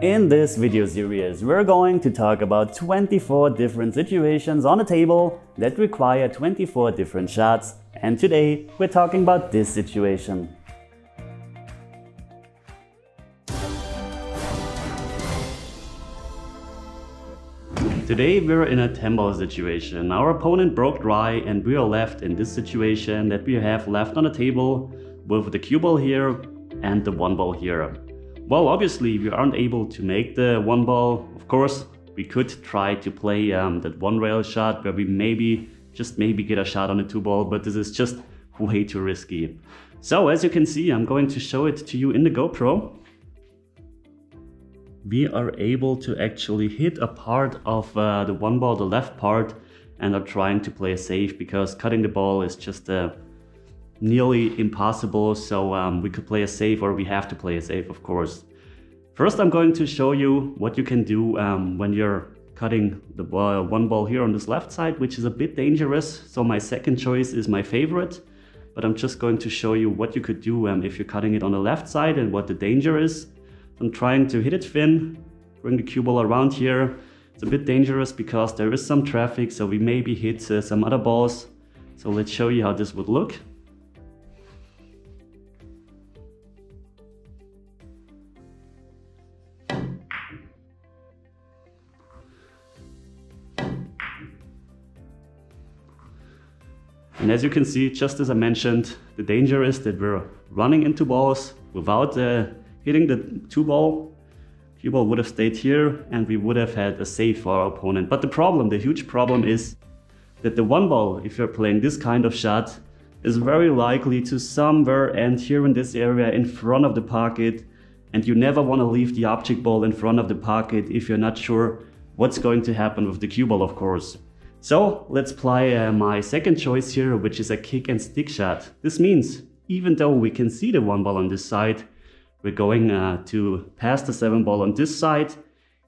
In this video series, we're going to talk about 24 different situations on a table that require 24 different shots, and today we're talking about this situation. Today we're in a 10-ball situation. Our opponent broke dry and we are left in this situation that we have left on the table with the cue ball here and the 1 ball here. Well, obviously we aren't able to make the 1 ball. Of course, we could try to play that 1 rail shot where we maybe get a shot on the 2 ball, but this is just way too risky. So as you can see, I'm going to show it to you in the GoPro. We are able to actually hit a part of the 1 ball, the left part, and are trying to play safe because cutting the ball is just nearly impossible. So we could play a safe, or we have to play a safe, of course. First, I'm going to show you what you can do when you're cutting the 1 ball here on this left side, which is a bit dangerous. So my second choice is my favorite, but I'm just going to show you what you could do if you're cutting it on the left side and what the danger is. I'm trying to hit it thin, bring the cue ball around here. It's a bit dangerous because there is some traffic, so we maybe hit some other balls. So let's show you how this would look. And as you can see, just as I mentioned, the danger is that we're running into balls without hitting the 2 ball. Cue ball would have stayed here and we would have had a save for our opponent. But the huge problem is that the 1 ball, if you're playing this kind of shot, is very likely to somewhere end here in this area in front of the pocket. And you never want to leave the object ball in front of the pocket if you're not sure what's going to happen with the cue ball, of course. So let's play my second choice here, which is a kick and stick shot. This means even though we can see the 1 ball on this side, we're going to pass the 7 ball on this side,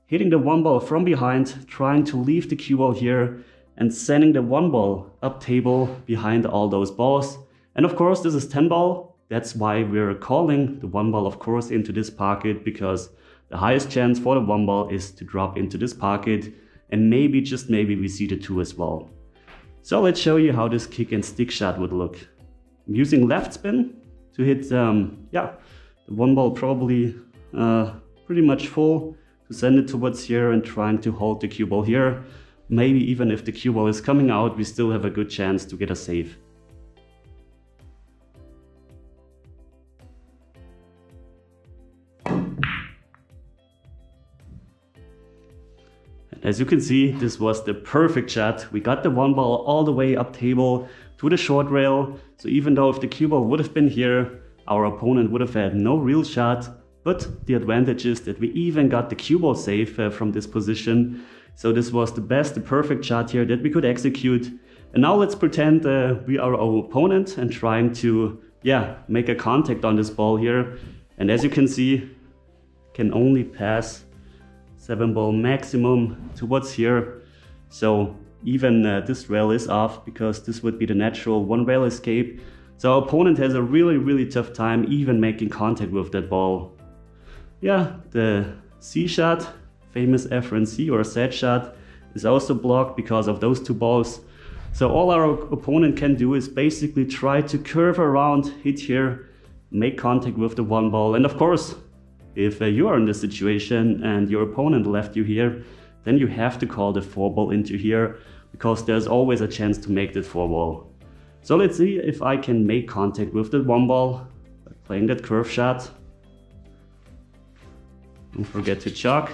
hitting the 1 ball from behind, trying to leave the cue ball here and sending the 1 ball up table behind all those balls. And of course, this is 10 ball. That's why we're calling the 1 ball, of course, into this pocket, because the highest chance for the 1 ball is to drop into this pocket. And maybe, just maybe, we see the 2 as well. So let's show you how this kick and stick shot would look. I'm using left spin to hit, the 1 ball probably pretty much full, to send it towards here and trying to hold the cue ball here. Maybe even if the cue ball is coming out, we still have a good chance to get a save. As you can see, this was the perfect shot. We got the 1 ball all the way up table to the short rail. So even though if the cue ball would have been here, our opponent would have had no real shot. But the advantage is that we even got the cue ball safe from this position. So this was the perfect shot here that we could execute. And now let's pretend we are our opponent and trying to, make a contact on this ball here. And as you can see, can only pass 7 ball maximum towards here. So even this rail is off because this would be the natural 1 rail escape. So our opponent has a really tough time even making contact with that ball. Yeah, the C shot, famous FRNC or set shot, is also blocked because of those 2 balls. So all our opponent can do is basically try to curve around, hit here, make contact with the 1 ball. And of course, if you are in this situation and your opponent left you here, then you have to call the 4 ball into here because there's always a chance to make that 4 ball. So let's see if I can make contact with the 1 ball by playing that curve shot. Don't forget to chalk.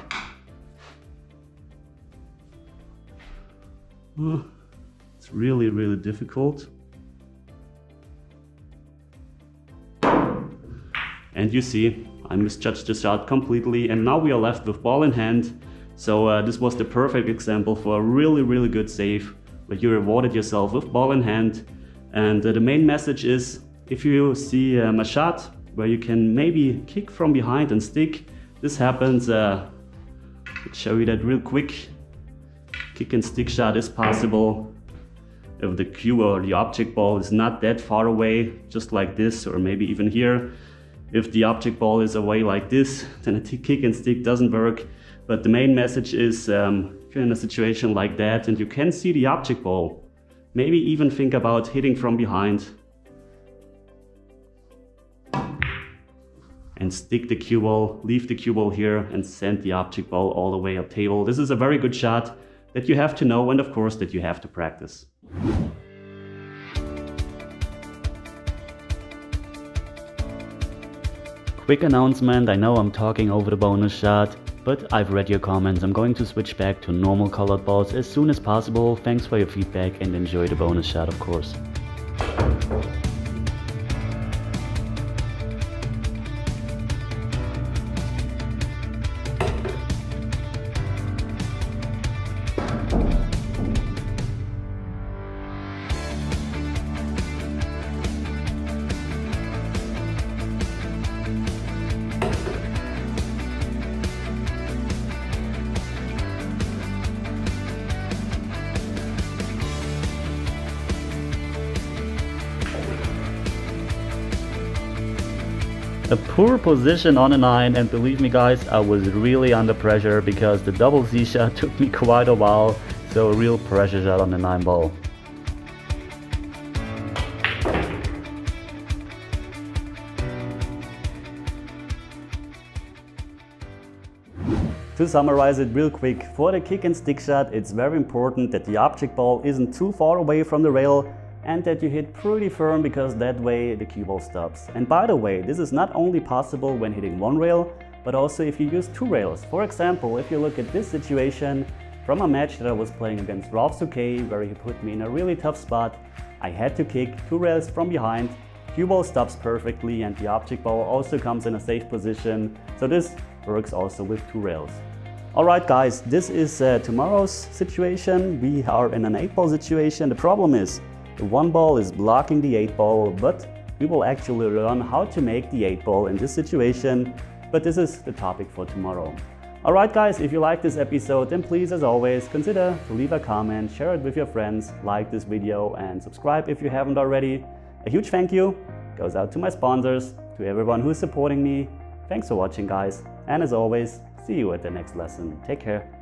It's really difficult. And you see, I misjudged the shot completely, and now we are left with ball in hand. So this was the perfect example for a really good save, where you rewarded yourself with ball in hand. And the main message is, if you see a shot where you can maybe kick from behind and stick, this happens. Let's show you that real quick. Kick and stick shot is possible if the cue or the object ball is not that far away, just like this, or maybe even here. If the object ball is away like this, then a kick and stick doesn't work. But the main message is, if you're in a situation like that and you can see the object ball, maybe even think about hitting from behind and stick the cue ball, leave the cue ball here and send the object ball all the way up table. This is a very good shot that you have to know, and of course that you have to practice. Quick announcement, I know I'm talking over the bonus shot, but I've read your comments. I'm going to switch back to normal colored balls as soon as possible. Thanks for your feedback and enjoy the bonus shot, of course. A poor position on a 9, and believe me guys, I was really under pressure because the double Z shot took me quite a while, so a real pressure shot on the 9 ball. To summarize it real quick, for the kick and stick shot, it's very important that the object ball isn't too far away from the rail and that you hit pretty firm, because that way the cue ball stops. And by the way, this is not only possible when hitting one rail, but also if you use 2 rails. For example, if you look at this situation from a match that I was playing against Raffle, where he put me in a really tough spot, I had to kick 2 rails from behind, cue ball stops perfectly and the object ball also comes in a safe position. So this works also with 2 rails. Alright guys, this is tomorrow's situation. We are in an 8-ball situation. The problem is, the 1 ball is blocking the 8 ball, but we will actually learn how to make the 8 ball in this situation. But this is the topic for tomorrow. Alright guys, if you like this episode, then please, as always, consider to leave a comment, share it with your friends, like this video and subscribe if you haven't already. A huge thank you goes out to my sponsors, to everyone who is supporting me. Thanks for watching guys, and as always, see you at the next lesson. Take care.